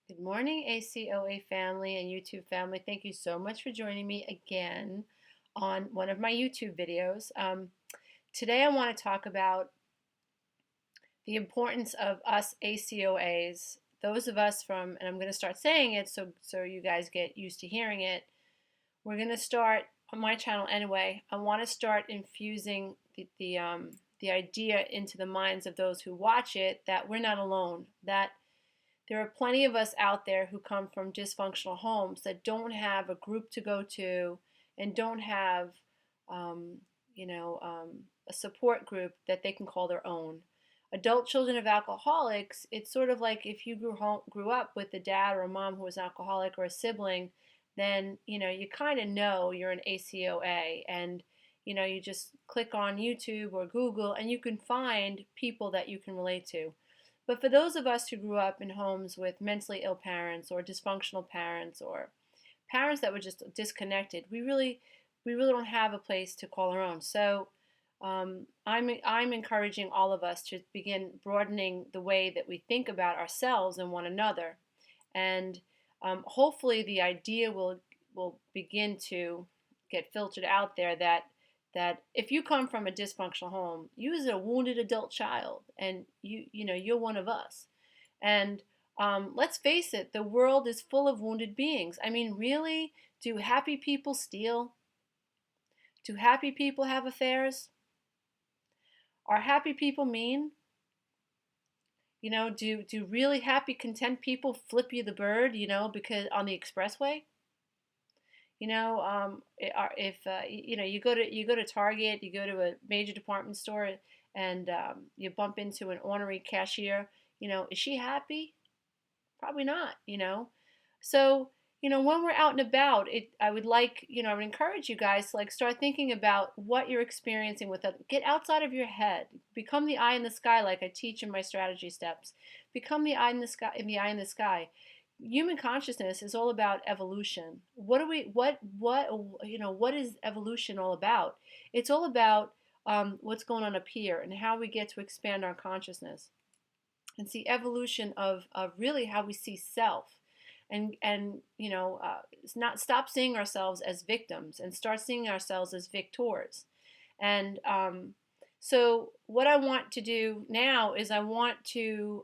Good morning, ACOA family and YouTube family. Thank you so much for joining me again on one of my YouTube videos. Today I want to talk about the importance of us ACOAs, those of us from, and I'm going to start saying it so you guys get used to hearing it. We're going to start on my channel anyway. I want to start infusing the idea into the minds of those who watch it that we're not alone, that there are plenty of us out there who come from dysfunctional homes that don't have a group to go to and don't have, um, a support group that they can call their own. Adult children of alcoholics, it's sort of like if you grew up with a dad or a mom who was an alcoholic or a sibling, then you kind of know you're an ACOA, and you just click on YouTube or Google and you can find people that you can relate to. But for those of us who grew up in homes with mentally ill parents or dysfunctional parents or parents that were just disconnected, we really don't have a place to call our own. So I'm encouraging all of us to begin broadening the way that we think about ourselves and one another, and hopefully the idea will begin to get filtered out there that if you come from a dysfunctional home, you as a wounded adult child, and you're one of us. And let's face it, the world is full of wounded beings. I mean, really, do happy people steal? Do happy people have affairs? Are happy people mean? Do really happy, content people flip you the bird? Because on the expressway. If you go to Target, you go to a major department store, and you bump into an ornery cashier. Is she happy? Probably not. So when we're out and about, I would encourage you guys to start thinking about what you're experiencing with it. Get outside of your head. Become the eye in the sky, like I teach in my strategy steps. Become the eye in the sky. In the eye in the sky. Human consciousness is all about evolution. What is evolution all about? It's all about what's going on up here and how we get to expand our consciousness and see evolution of really how we see self, and not stop seeing ourselves as victims and start seeing ourselves as victors. And so what I want to do now is I want to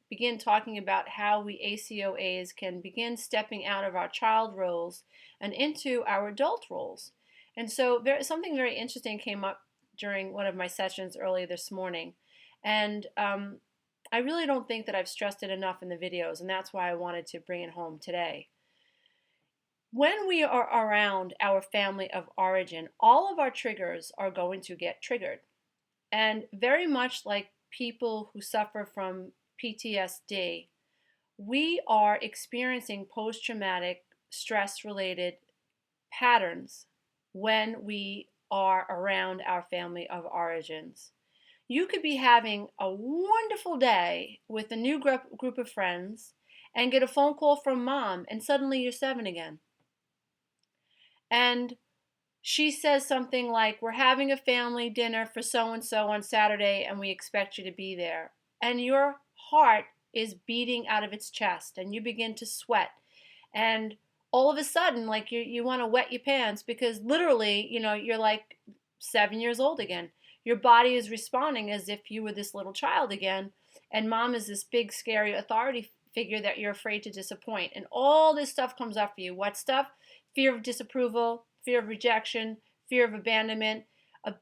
begin talking about how we ACOAs can begin stepping out of our child roles and into our adult roles. And so something very interesting came up during one of my sessions early this morning. And I really don't think that I've stressed it enough in the videos, and that's why I wanted to bring it home today. When we are around our family of origin, all of our triggers are going to get triggered. And very much like people who suffer from PTSD, we are experiencing post-traumatic stress-related patterns when we are around our family of origins. You could be having a wonderful day with a new group of friends and get a phone call from mom, and suddenly you're 7 again. And she says something like, we're having a family dinner for so-and-so on Saturday and we expect you to be there. And your heart is beating out of its chest and you begin to sweat. And all of a sudden, like you want to wet your pants because literally, you're like 7 years old again. Your body is responding as if you were this little child again. And mom is this big, scary authority figure that you're afraid to disappoint. And all this stuff comes up for you. What stuff? Fear of disapproval, fear of rejection, fear of abandonment. A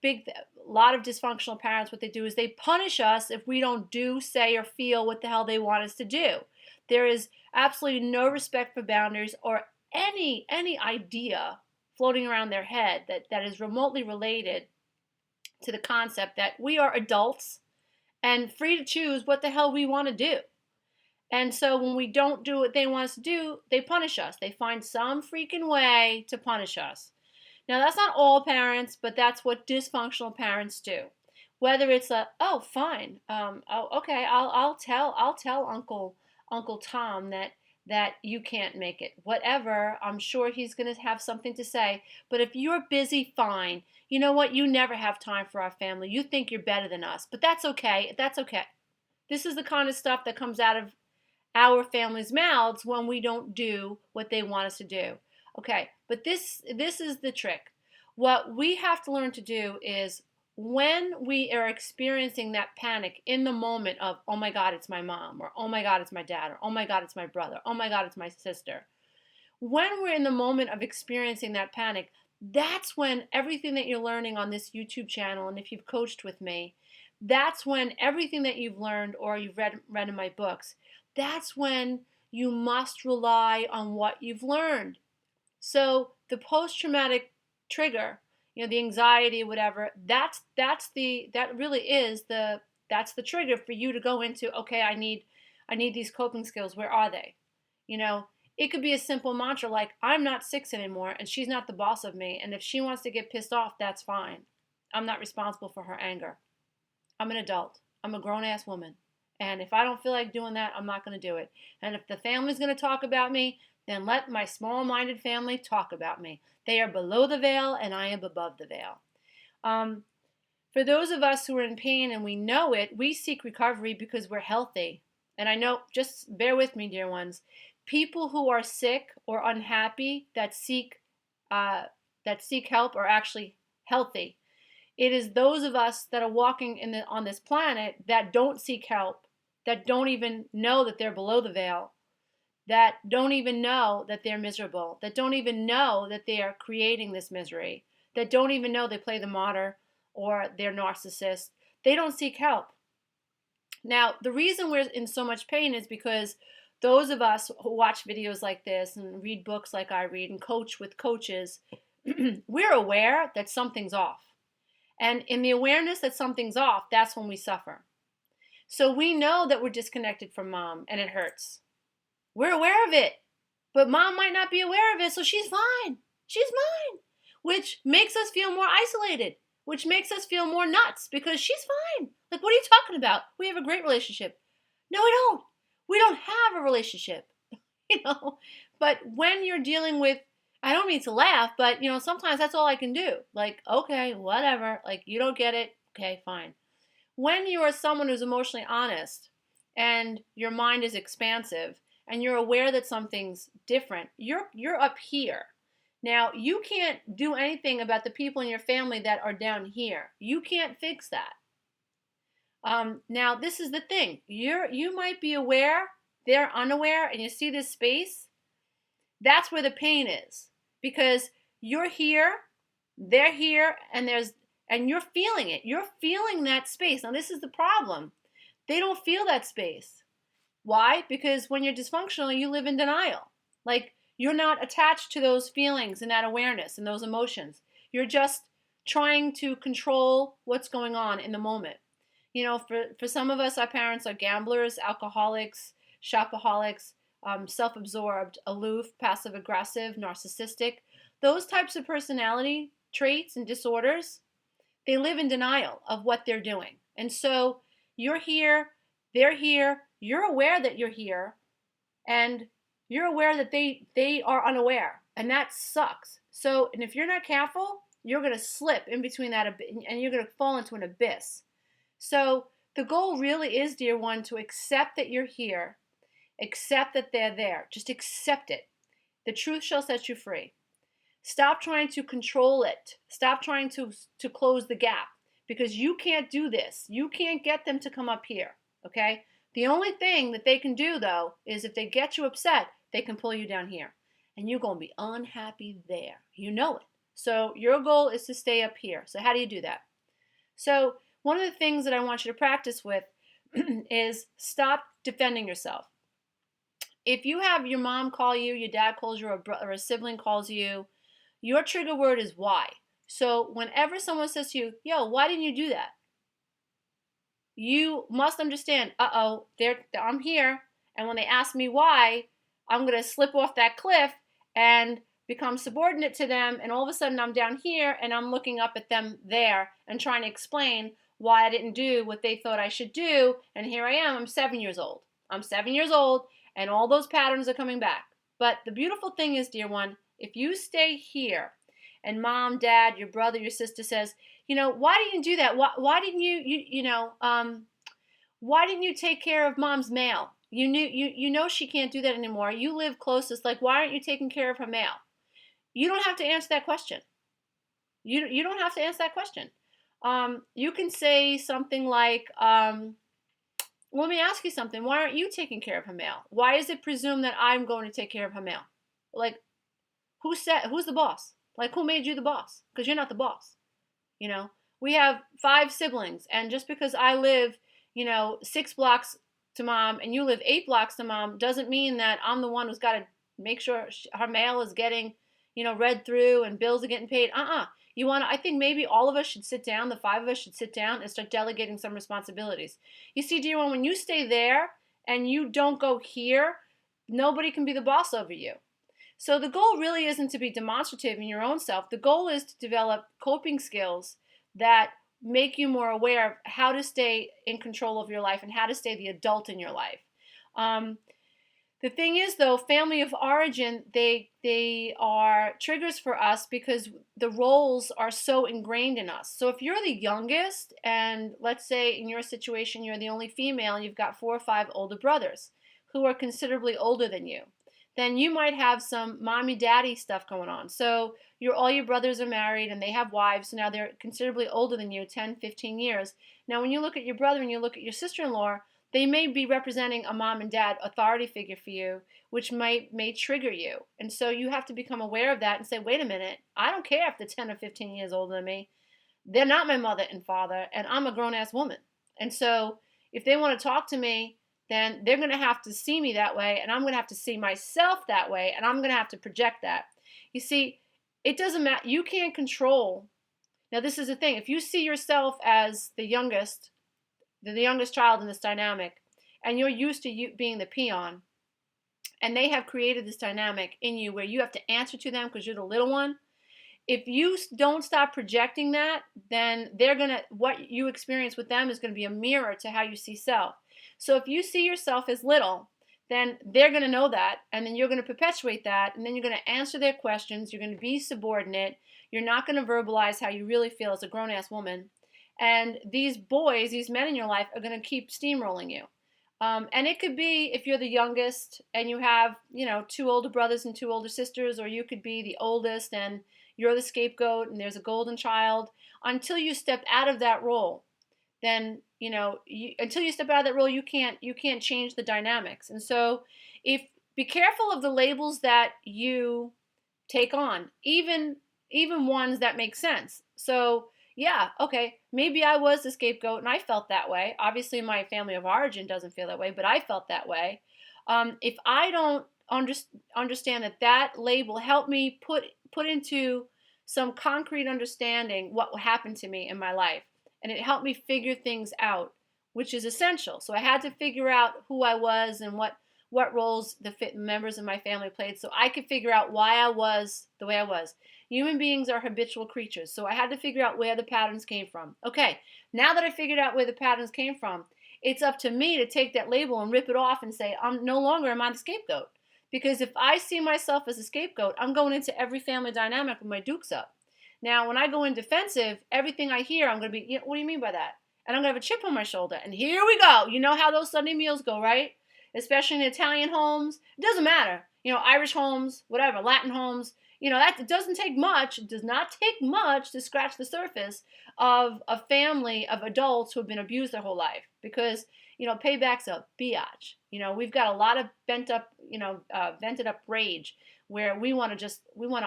lot of dysfunctional parents, what they do is they punish us if we don't do, say, or feel what the hell they want us to do. There is absolutely no respect for boundaries or any idea floating around their head that is remotely related to the concept that we are adults and free to choose what the hell we want to do. And so when we don't do what they want us to do, they punish us. They find some freaking way to punish us. Now, that's not all parents, but that's what dysfunctional parents do. Whether it's oh, fine, okay, I'll tell Uncle Tom that you can't make it. Whatever, I'm sure he's going to have something to say. But if you're busy, fine. You know what? You never have time for our family. You think you're better than us, but that's okay. That's okay. This is the kind of stuff that comes out of our family's mouths when we don't do what they want us to do. Okay, but this is the trick. What we have to learn to do is when we are experiencing that panic in the moment of, oh my God, it's my mom, or oh my God, it's my dad, or oh my God, it's my brother, oh my God, it's my sister. When we're in the moment of experiencing that panic, that's when everything that you're learning on this YouTube channel, and if you've coached with me, that's when everything that you've learned or you've read in my books, that's when you must rely on what you've learned. So the post-traumatic trigger, the anxiety, whatever, that really is that's the trigger for you to go into, okay, I need these coping skills. Where are they? It could be a simple mantra like, I'm not 6 anymore and she's not the boss of me, and if she wants to get pissed off, that's fine. I'm not responsible for her anger. I'm an adult. I'm a grown-ass woman. And if I don't feel like doing that, I'm not going to do it. And if the family's going to talk about me, then let my small-minded family talk about me. They are below the veil and I am above the veil. For those of us who are in pain and we know it, we seek recovery because we're healthy. And I know, just bear with me, dear ones, people who are sick or unhappy that seek help are actually healthy. It is those of us that are walking on this planet that don't seek help, that don't even know that they're below the veil, that don't even know that they're miserable, that don't even know that they are creating this misery, that don't even know they play the martyr or they're narcissist. They don't seek help. Now, the reason we're in so much pain is because those of us who watch videos like this and read books like I read and coach with coaches, we're aware that something's off. And in the awareness that something's off, that's when we suffer. So we know that we're disconnected from mom and it hurts. We're aware of it, but mom might not be aware of it, so she's fine. She's fine, which makes us feel more isolated, which makes us feel more nuts because she's fine. Like, what are you talking about? We have a great relationship. No, we don't. We don't have a relationship, But when you're dealing with, I don't mean to laugh, but, sometimes that's all I can do. Like, okay, whatever. Like, you don't get it. Okay, fine. When you are someone who's emotionally honest and your mind is expansive and you're aware that something's different, you're up here. Now, you can't do anything about the people in your family that are down here. You can't fix that. Now, this is the thing. You might be aware, they're unaware, and you see this space. That's where the pain is. Because you're here, they're here, and you're feeling it. You're feeling that space. Now, this is the problem. They don't feel that space. Why? Because when you're dysfunctional, you live in denial. Like, you're not attached to those feelings and that awareness and those emotions. You're just trying to control what's going on in the moment. For some of us, our parents are gamblers, alcoholics, shopaholics, self-absorbed, aloof, passive-aggressive, narcissistic. Those types of personality traits and disorders, they live in denial of what they're doing. And so you're here, they're here, you're aware that you're here, and you're aware that they are unaware. And that sucks. So, and if you're not careful, you're going to slip in between that and you're going to fall into an abyss. So the goal really is, dear one, to accept that you're here, accept that they're there. Just accept it. The truth shall set you free. Stop trying to control it. Stop trying to close the gap because you can't do this. You can't get them to come up here, okay? The only thing that they can do, though, is if they get you upset, they can pull you down here. And you're going to be unhappy there. You know it. So your goal is to stay up here. So how do you do that? So one of the things that I want you to practice with is stop defending yourself. If you have your mom call you, your dad calls you, or a sibling calls you, your trigger word is why. So whenever someone says to you, yo, why didn't you do that? You must understand, I'm here, and when they ask me why, I'm going to slip off that cliff and become subordinate to them, and all of a sudden I'm down here, and I'm looking up at them there and trying to explain why I didn't do what they thought I should do, and here I am, I'm 7 years old. I'm 7 years old, and all those patterns are coming back. But the beautiful thing is, dear one, if you stay here, and mom, dad, your brother, your sister says, why didn't you do that? Why didn't you why didn't you take care of mom's mail? You know she can't do that anymore. You live closest. Like, why aren't you taking care of her mail? You don't have to answer that question. You don't have to answer that question. You can say something like, let me ask you something. Why aren't you taking care of her mail? Why is it presumed that I'm going to take care of her mail? Like, who's the boss? Like, who made you the boss? Because you're not the boss. You know, we have 5 siblings, and just because I live, 6 blocks to mom and you live 8 blocks to mom doesn't mean that I'm the one who's got to make sure her mail is getting, read through and bills are getting paid. I think maybe all of us should sit down, the 5 of us should sit down and start delegating some responsibilities. You see, dear one, when you stay there and you don't go here, nobody can be the boss over you. So the goal really isn't to be demonstrative in your own self. The goal is to develop coping skills that make you more aware of how to stay in control of your life and how to stay the adult in your life. The thing is, though, family of origin, they are triggers for us because the roles are so ingrained in us. So if you're the youngest, and let's say in your situation you're the only female and you've got 4 or 5 older brothers who are considerably older than you, then you might have some mommy daddy stuff going on. So all your brothers are married and they have wives, so now they're considerably older than you, 10, 15 years. Now when you look at your brother and you look at your sister-in-law, they may be representing a mom and dad authority figure for you, which may trigger you. And so you have to become aware of that and say, wait a minute, I don't care if they're 10 or 15 years older than me. They're not my mother and father, and I'm a grown-ass woman. And so if they want to talk to me, then they're going to have to see me that way, and I'm going to have to see myself that way, and I'm going to have to project that. You see, it doesn't matter. You can't control. Now, this is the thing. If you see yourself as the youngest child in this dynamic, and you're used to you being the peon, and they have created this dynamic in you where you have to answer to them because you're the little one, if you don't stop projecting that, then what you experience with them is going to be a mirror to how you see self. So if you see yourself as little, then they're going to know that, and then you're going to perpetuate that, and then you're going to answer their questions. You're going to be subordinate. You're not going to verbalize how you really feel as a grown-ass woman. And these boys, these men in your life, are going to keep steamrolling you. And it could be if you're the youngest and you have, 2 older brothers and 2 older sisters, or you could be the oldest and you're the scapegoat and there's a golden child. Until you step out of that role, then until you step out of that role, you can't change the dynamics. And so be careful of the labels that you take on, even ones that make sense. So yeah, okay, maybe I was the scapegoat and I felt that way. Obviously my family of origin doesn't feel that way, but I felt that way. If I don't understand that label helped me put into some concrete understanding what happened to me in my life, and it helped me figure things out, which is essential. So I had to figure out who I was and what roles the members of my family played so I could figure out why I was the way I was. Human beings are habitual creatures, so I had to figure out where the patterns came from. Okay, now that I figured out where the patterns came from, it's up to me to take that label and rip it off and say, I'm no longer am I the scapegoat. Because if I see myself as a scapegoat, I'm going into every family dynamic with my dukes up. Now, when I go in defensive, everything I hear, I'm going to be, what do you mean by that? And I'm going to have a chip on my shoulder. And here we go. You know how those Sunday meals go, right? Especially in Italian homes. It doesn't matter. Irish homes, whatever, Latin homes. It doesn't take much. It does not take much to scratch the surface of a family of adults who have been abused their whole life. Because, payback's a biatch. We've got a lot of vented up rage where we want to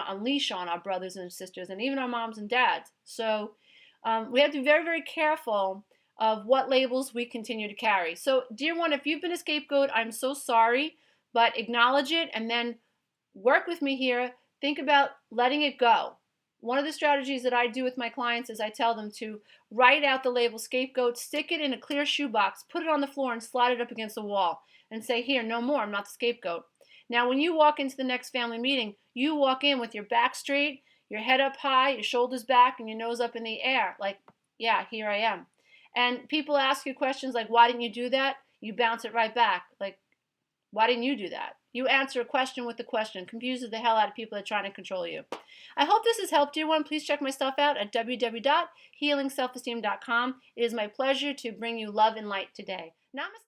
unleash on our brothers and sisters and even our moms and dads. So we have to be very, very careful of what labels we continue to carry. So, dear one, if you've been a scapegoat, I'm so sorry, but acknowledge it and then work with me here. Think about letting it go. One of the strategies that I do with my clients is I tell them to write out the label scapegoat, stick it in a clear shoebox, put it on the floor and slide it up against the wall and say, here, no more, I'm not the scapegoat. Now, when you walk into the next family meeting, you walk in with your back straight, your head up high, your shoulders back, and your nose up in the air. Like, yeah, here I am. And people ask you questions like, why didn't you do that? You bounce it right back. Like, why didn't you do that? You answer a question with a question. Confuses the hell out of people that are trying to control you. I hope this has helped, dear one. Please check my stuff out at www.healingselfesteem.com. It is my pleasure to bring you love and light today. Namaste.